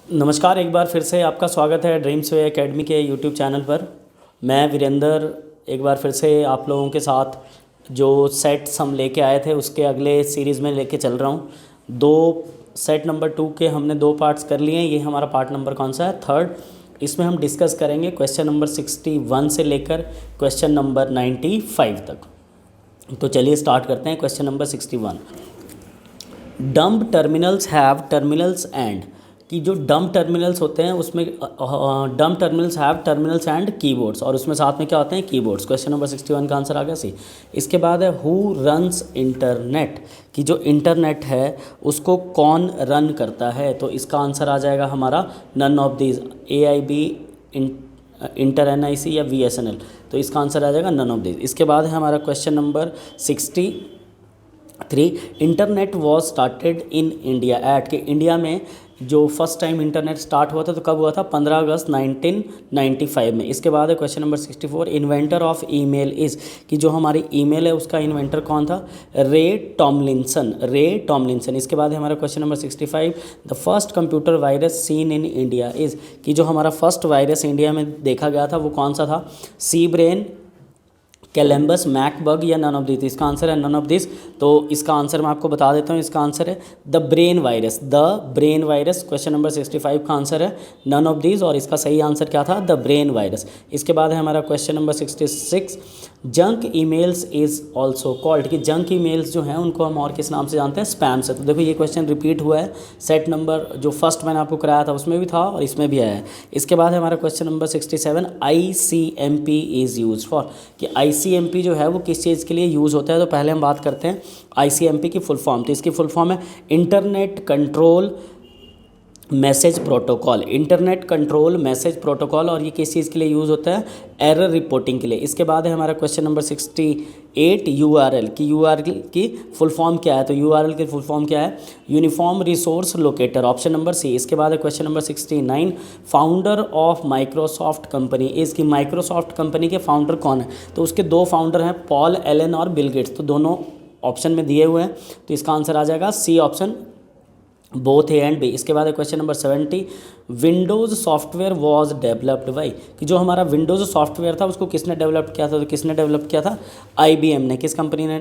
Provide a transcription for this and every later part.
नमस्कार, एक बार फिर से आपका स्वागत है ड्रीम्स वे एकेडमी के यूट्यूब चैनल पर। मैं वीरेंद्र एक बार फिर से आप लोगों के साथ जो सेट्स हम लेके आए थे उसके अगले सीरीज़ में लेके चल रहा हूँ। सेट नंबर 2 के हमने 2 पार्ट्स कर लिए हैं। ये हमारा पार्ट नंबर कौन सा है? थर्ड। इसमें हम डिस्कस करेंगे क्वेश्चन नंबर 61 से लेकर क्वेश्चन नंबर 95 तक। तो चलिए स्टार्ट करते हैं। Question number 61, dumb terminals have terminals and, कि जो डम्ब टर्मिनल्स होते हैं उसमें dumb terminals have terminals and keyboards, और उसमें साथ में क्या होते हैं? कीबोर्ड्स। क्वेश्चन नंबर 61 का आंसर आ गया सी। इसके बाद है हु रन्स इंटरनेट, कि जो इंटरनेट है उसको कौन रन करता है? तो इसका आंसर आ जाएगा हमारा none of these, AIB, inter NIC या VSNL। तो इसका आंसर आ जाएगा नन ऑफ दीज। इसके बाद है हमारा question number 63, internet was started in India at, कि इंडिया में जो फर्स्ट टाइम इंटरनेट स्टार्ट हुआ था तो कब हुआ था? 15 अगस्त 1995 में। इसके बाद है question number 64, inventor of email is, कि जो हमारी ईमेल है उसका इन्वेंटर कौन था? रे टॉमलिंसन। इसके बाद है हमारा question number 65, the first computer virus seen in India is, कि जो हमारा फर्स्ट वायरस इंडिया में देखा गया था वो कौन सा था? सी ब्रेन, कैलेम्बस, मैकबग या नन ऑफ दिस? इसका आंसर है नन ऑफ दिस। तो इसका आंसर मैं आपको बता देता हूँ, इसका आंसर है the brain virus. Question number 65 का आंसर है नन ऑफ दिस, और इसका सही आंसर क्या था? The brain virus. इसके बाद है हमारा question number 66, junk emails is also called, कि जंक ईमेल्स जो हैं उनको हम और किस नाम से जानते हैं? स्पैम से। तो देखो ये क्वेश्चन रिपीट हुआ है, सेट नंबर जो फर्स्ट मैंने आपको कराया था उसमें भी था और इसमें भी आया है। इसके बाद है हमारा question number 67, ICMP is use for, कि ICMP जो है वो किस चीज़ के लिए यूज़ होता है? तो पहले हम बात करते हैं ICMP की फुल फॉर्म। तो इसकी फुल फॉर्म है internet control message protocol, internet control message protocol, और ये किस चीज़ के लिए यूज़ होता है? एरर रिपोर्टिंग के लिए। इसके बाद है हमारा क्वेश्चन नंबर 68, URL, की URL की फुल फॉर्म क्या है? तो URL की फुल फॉर्म क्या है? Uniform resource locator, option number C. इसके बाद है question number 69, founder of Microsoft company is, की माइक्रोसॉफ्ट कंपनी के फाउंडर कौन है? तो उसके 2 फाउंडर हैं, पॉल एलन और बिल गेट्स। तो दोनों ऑप्शन में दिए हुए हैं, तो इसका आंसर आ जाएगा C option, both A and B। इसके बाद है question number 70, Windows software was developed by, कि जो हमारा विंडोज़ सॉफ्टवेयर था उसको किसने डेवलप किया था? तो किसने डेवलप किया था? IBM ने। किस कंपनी ने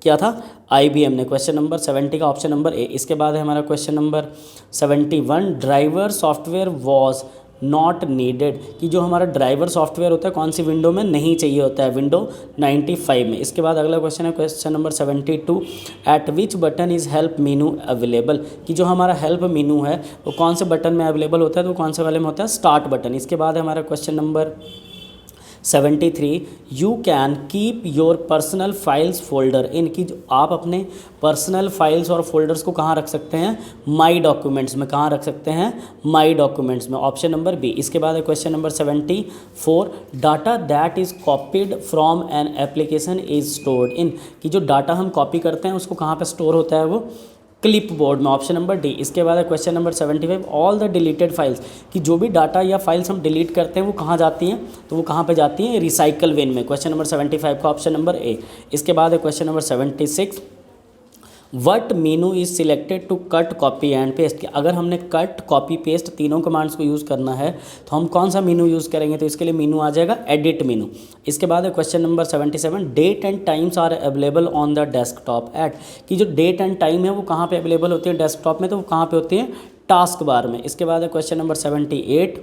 किया था? IBM ने। क्वेश्चन नंबर 70 का ऑप्शन नंबर A। इसके बाद है हमारा question number 71, driver software was not needed, कि जो हमारा ड्राइवर सॉफ्टवेयर होता है कौन सी विंडो में नहीं चाहिए होता है? विंडो 95 में। इसके बाद अगला क्वेश्चन है question number 72, eight which button is help Meenu available, कि जो हमारा हेल्प मीनू है वो कौन से बटन में अवेलेबल होता है? तो कौन से वाले में होता है? Start button. इसके बाद है हमारा question number 73, you can keep your personal files folder इन, कि जो आप अपने पर्सनल फाइल्स और फोल्डर्स को कहाँ रख सकते हैं? माई डॉक्यूमेंट्स में। कहाँ रख सकते हैं? माई डॉक्यूमेंट्स में, ऑप्शन नंबर B। इसके बाद है question number 74, data that is copied from an application is stored in, कि जो डाटा हम कॉपी करते हैं उसको कहाँ पर स्टोर होता है? वो क्लिप बोर्ड में, ऑप्शन नंबर D। इसके बाद है question number 75, all the deleted files, कि जो भी डाटा या फाइल्स हम डिलीट करते हैं वो कहाँ जाती हैं? तो वो कहाँ पे जाती हैं? रिसाइकल बिन में। क्वेश्चन नंबर 75 का ऑप्शन नंबर A। इसके बाद है question number 76, what menu is selected to cut copy and paste, कि अगर हमने कट कॉपी पेस्ट तीनों कमांड्स को यूज़ करना है तो हम कौन सा मीनू यूज़ करेंगे? तो इसके लिए मीनू आ जाएगा एडिट मीनू। इसके बाद है question number 77, date and times are available on the desktop at, कि जो डेट एंड टाइम है वो कहाँ पे अवेलेबल होती है डेस्कटॉप में? तो वो कहाँ पे होती है? टास्क बार में। इसके बाद है question number 78,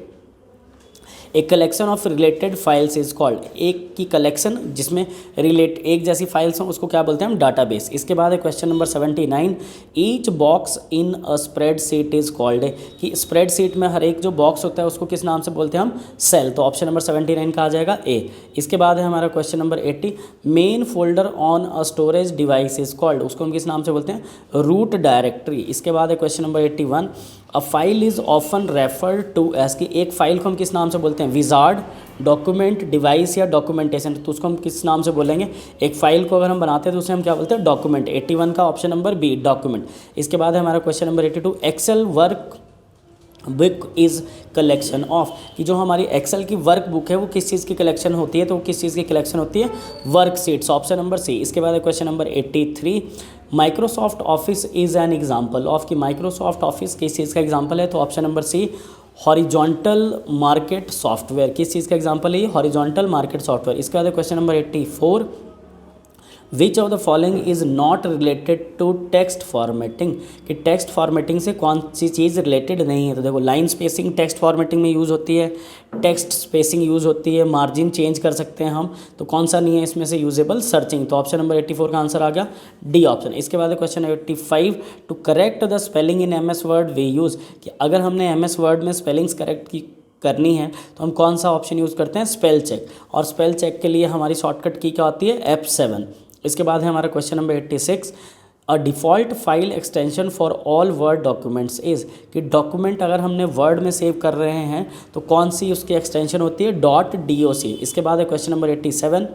a collection of related files is called, एक की कलेक्शन जिसमें एक जैसी फाइल्स हों उसको क्या बोलते हैं हम? डाटाबेस। इसके बाद है question number 79, each box in a spread sheet is called, कि स्प्रेड शीट में हर एक जो बॉक्स होता है उसको किस नाम से बोलते हैं हम? सेल। तो ऑप्शन नंबर 79 का आ जाएगा A। इसके बाद है हमारा question number 80, main folder on a storage device is called, उसको हम किस नाम से बोलते हैं? Root directory. इसके बाद है question number 81, a file is often referred to as, की एक फ़ाइल को हम किस नाम से बोलते हैं? विजार्ड, डॉक्यूमेंट, डिवाइस या डॉक्यूमेंटेशन। तो उसको हम किस नाम से बोलेंगे? एक फ़ाइल को अगर हम बनाते हैं तो उसे हम क्या बोलते हैं? डॉक्यूमेंट। 81 का ऑप्शन नंबर B, डॉक्यूमेंट। इसके बाद है हमारा question number 82, Excel workbook is collection of, कि जो हमारी एक्सेल की वर्क बुक है वो किस चीज़ की कलेक्शन होती है? तो किस चीज़ की कलेक्शन होती है? Worksheets, option number C। इसके बाद है question number 83, Microsoft Office is an example of कि माइक्रोसॉफ्ट ऑफिस किस चीज़ का एग्जाम्पल है, तो option number C horizontal market software किस चीज़ का एग्जाम्पल है, ये हॉरिजॉन्टल मार्केट सॉफ्टवेयर। इसके बाद question number 84, which of the following is not related to text formatting कि टेक्स्ट फॉर्मेटिंग से कौन सी चीज़ रिलेटेड नहीं है। तो देखो लाइन स्पेसिंग टेक्स्ट फॉर्मेटिंग में यूज़ होती है, टेक्स्ट स्पेसिंग यूज़ होती है, मार्जिन चेंज कर सकते हैं हम, तो कौन सा नहीं है इसमें से यूजेबल, सर्चिंग। तो ऑप्शन नंबर 84 का आंसर आ गया डी ऑप्शन। इसके बाद question 85, to correct the spelling in MS word we use कि अगर हमने MS वर्ड में स्पेलिंग्स करेक्ट की करनी है तो हम कौन सा ऑप्शन यूज़ करते हैं, स्पेल चेक। और स्पेल चेक के लिए हमारी शॉर्टकट की क्या होती है, F7। इसके बाद है हमारा question number 86, a default file extension for all word documents is कि डॉक्यूमेंट अगर हमने वर्ड में सेव कर रहे हैं तो कौन सी उसकी एक्सटेंशन होती है, .doc। इसके बाद है question number 87,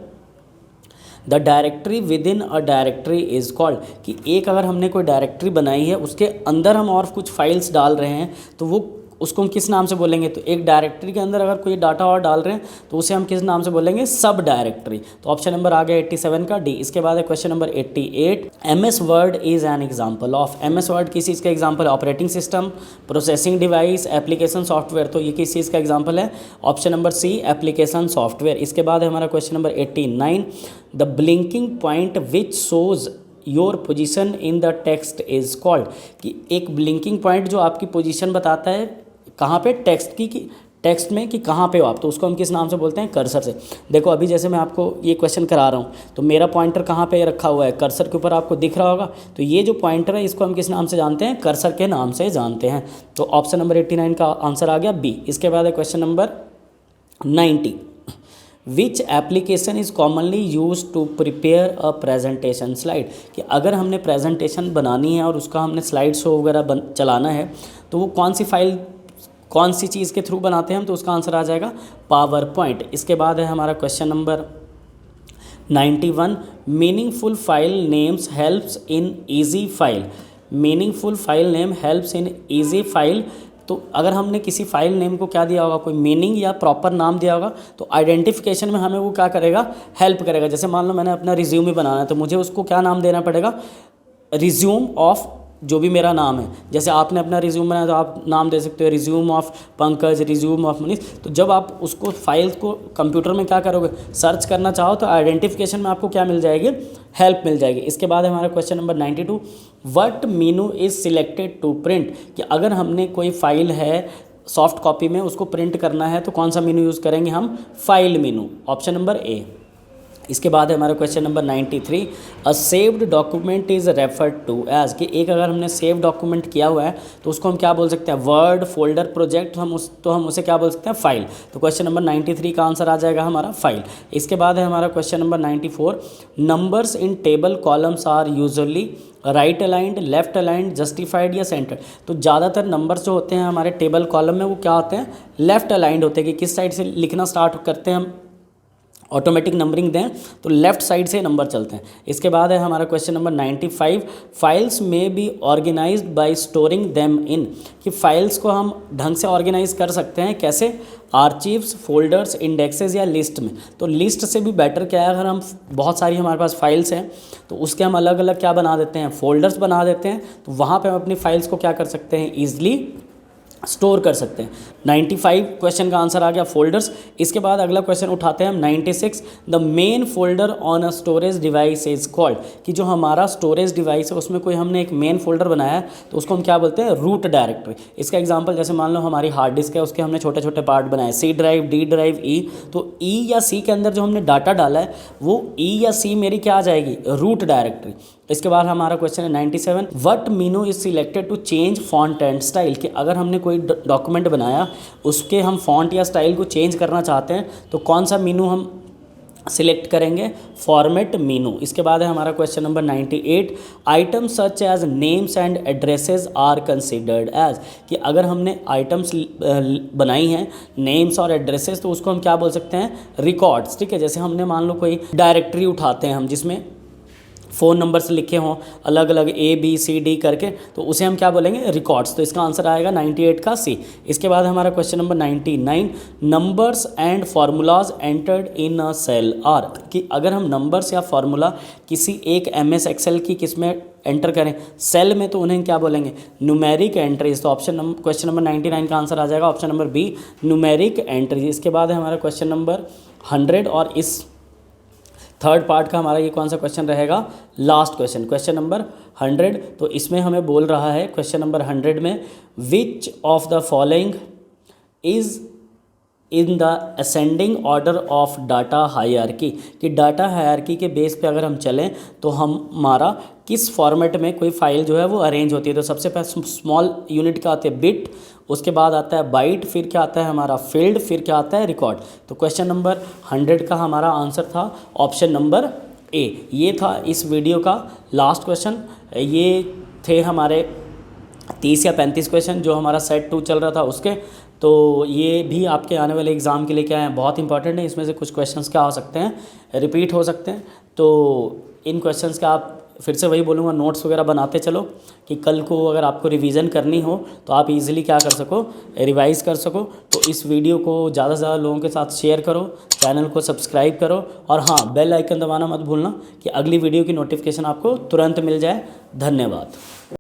the directory with in a directory is called कि एक अगर हमने कोई डायरेक्टरी बनाई है उसके अंदर हम और कुछ फाइल्स डाल रहे हैं तो वो उसको हम किस नाम से बोलेंगे। तो एक डायरेक्टरी के अंदर अगर कोई डाटा और डाल रहे हैं तो उसे हम किस नाम से बोलेंगे, सब डायरेक्टरी। तो ऑप्शन नंबर आ गया 87 का डी। इसके बाद है question number 88, MS Word is an example of, MS Word किस चीज़ का एग्जाम्पल है, operating system, processing device, application software. तो ये किस चीज़ का एग्जाम्पल है, option number C application software. इसके बाद है हमारा question number 89, the blinking point which shows your position in the text is called कि एक ब्लिंकिंग पॉइंट जो आपकी पोजीशन बताता है कहाँ पे, टेक्स्ट की टेक्स्ट में कि कहाँ पे हो आप, तो उसको हम किस नाम से बोलते हैं, कर्सर से। देखो अभी जैसे मैं आपको ये क्वेश्चन करा रहा हूँ तो मेरा पॉइंटर कहाँ पे रखा हुआ है, कर्सर के ऊपर आपको दिख रहा होगा। तो ये जो पॉइंटर है इसको हम किस नाम से जानते हैं, कर्सर के नाम से जानते हैं। तो ऑप्शन नंबर 89 का आंसर आ गया बी। इसके बाद है question number 90, which application is commonly use to prepare a presentation slide कि अगर हमने प्रेजेंटेशन बनानी है और उसका हमने स्लाइड शो वगैरह चलाना है तो वो कौन सी फाइल, कौन सी चीज़ के थ्रू बनाते हैं हम, तो उसका आंसर आ जाएगा पावर पॉइंट। इसके बाद है हमारा question number 91, meaningful file names helps in easy file, meaningful file name helps in easy file. तो अगर हमने किसी फाइल नेम को क्या दिया होगा, कोई मीनिंग या प्रॉपर नाम दिया होगा तो आइडेंटिफिकेशन में हमें वो क्या करेगा, हेल्प करेगा। जैसे मान लो मैंने अपना रिज्यूम बनाना है तो मुझे उसको क्या नाम देना पड़ेगा, रिज्यूम ऑफ जो भी मेरा नाम है। जैसे आपने अपना रिज्यूम बनाया तो आप नाम दे सकते हो resume of Pankaj, resume of Manish. तो जब आप उसको फाइल को कंप्यूटर में क्या करोगे, सर्च करना चाहो तो आइडेंटिफिकेशन में आपको क्या मिल जाएगी, हेल्प मिल जाएगी। इसके बाद हमारा question number 92, what menu is selected to print कि अगर हमने कोई फाइल है सॉफ्ट कॉपी में उसको प्रिंट करना है तो कौन सा मेनू यूज़ करेंगे हम, file menu, option number A. इसके बाद है हमारा question number 93, a saved document is referred to as कि एक अगर हमने सेव डॉक्यूमेंट किया हुआ है तो उसको हम क्या बोल सकते हैं, वर्ड, फोल्डर, प्रोजेक्ट, हम उसे क्या बोल सकते हैं, फाइल। तो क्वेश्चन नंबर 93 का आंसर आ जाएगा हमारा फाइल। इसके बाद है हमारा question number 94, numbers in table columns are usually right aligned, left aligned, justified या सेंटर। तो ज़्यादातर नंबर्स जो होते हैं हमारे टेबल कॉलम में वो क्या होते हैं, लेफ्ट अलाइंड होते हैं कि किस साइड से लिखना स्टार्ट करते हैं हम, ऑटोमेटिक नंबरिंग दें तो लेफ्ट साइड से नंबर चलते हैं। इसके बाद है हमारा question number 95, files may be organised by storing them in कि फाइल्स को हम ढंग से ऑर्गेनाइज कर सकते हैं कैसे, आर्चीव्स, फोल्डर्स, इंडेक्सेस या लिस्ट में। तो लिस्ट से भी बेटर क्या है, अगर हम बहुत सारी हमारे पास फाइल्स हैं तो उसके हम अलग अलग क्या बना देते हैं, फोल्डर्स बना देते हैं। तो वहाँ पर हम अपनी फाइल्स को क्या कर सकते हैं, ईजिली स्टोर कर सकते हैं। 95 क्वेश्चन का आंसर आ गया फोल्डर्स। इसके बाद अगला क्वेश्चन उठाते हैं हम 96, the main folder on a storage device is called कि जो हमारा स्टोरेज डिवाइस है उसमें कोई हमने एक मेन फोल्डर बनाया है तो उसको हम क्या बोलते हैं, रूट डायरेक्टरी। इसका एग्जांपल जैसे मान लो हमारी हार्ड डिस्क है उसके हमने छोटे छोटे पार्ट बनाए, सी ड्राइव, डी ड्राइव, ई। तो ई या सी के अंदर जो हमने डाटा डाला है वो ई या सी मेरी क्या आ जाएगी, रूट डायरेक्टरी। इसके बाद हमारा क्वेश्चन है 97, what menu is selected to change font and style कि अगर हमने कोई डॉक्यूमेंट बनाया उसके हम फॉन्ट या स्टाइल को चेंज करना चाहते हैं तो कौन सा मेनू हम सिलेक्ट करेंगे, फॉर्मेट मेनू। इसके बाद है हमारा question number 98, item such as names and addresses are considered as कि अगर हमने आइटम्स बनाई हैं नेम्स और एड्रेसेस तो उसको हम क्या बोल सकते हैं, रिकॉर्ड्स। ठीक है, जैसे हमने मान लो कोई डायरेक्टरी उठाते हैं हम जिसमें फ़ोन नंबर्स लिखे हों अलग अलग ABCD करके, तो उसे हम क्या बोलेंगे, रिकॉर्ड्स। तो इसका आंसर आएगा 98 का सी। इसके बाद हमारा question number 99, numbers and formulas entered in a cell are कि अगर हम नंबर्स या फार्मूला किसी एक MS Excel की किस में एंटर करें सेल में तो उन्हें क्या बोलेंगे, न्यूमेरिक एंट्रीज। तो क्वेश्चन नंबर 99 का आंसर आ जाएगा option number B, numeric entries. इसके बाद है हमारा क्वेश्चन नंबर 100 और इस थर्ड पार्ट का हमारा ये कौन सा क्वेश्चन रहेगा, लास्ट क्वेश्चन, क्वेश्चन नंबर 100। तो इसमें हमें बोल रहा है क्वेश्चन नंबर 100 में, विच of the following is in the ascending order of data hierarchy, कि डाटा हायरार्की के बेस पे अगर हम चलें तो हमारा किस फॉर्मेट में कोई फाइल जो है वो अरेंज होती है। तो सबसे पहले स्मॉल यूनिट का आते हैं बिट, उसके बाद आता है बाइट, फिर क्या आता है हमारा फील्ड, फिर क्या आता है रिकॉर्ड। तो क्वेश्चन नंबर 100 का हमारा आंसर था ऑप्शन नंबर ए। ये था इस वीडियो का लास्ट क्वेश्चन। ये थे हमारे 30 या 35 क्वेश्चन जो हमारा सेट 2 चल रहा था उसके। तो ये भी आपके आने वाले एग्ज़ाम के लिए क्या है, बहुत इंपॉर्टेंट है। इसमें से कुछ क्वेश्चंस क्या हो सकते हैं, रिपीट हो सकते हैं। तो इन क्वेश्चंस का आप फिर से वही बोलूँगा, नोट्स वगैरह बनाते चलो कि कल को अगर आपको रिवीजन करनी हो तो आप इजीली क्या कर सको, रिवाइज़ कर सको। तो इस वीडियो को ज़्यादा से ज़्यादा लोगों के साथ शेयर करो, चैनल को सब्सक्राइब करो और हाँ, बेल आइकन दबाना मत भूलना कि अगली वीडियो की नोटिफिकेशन आपको तुरंत मिल जाए। धन्यवाद।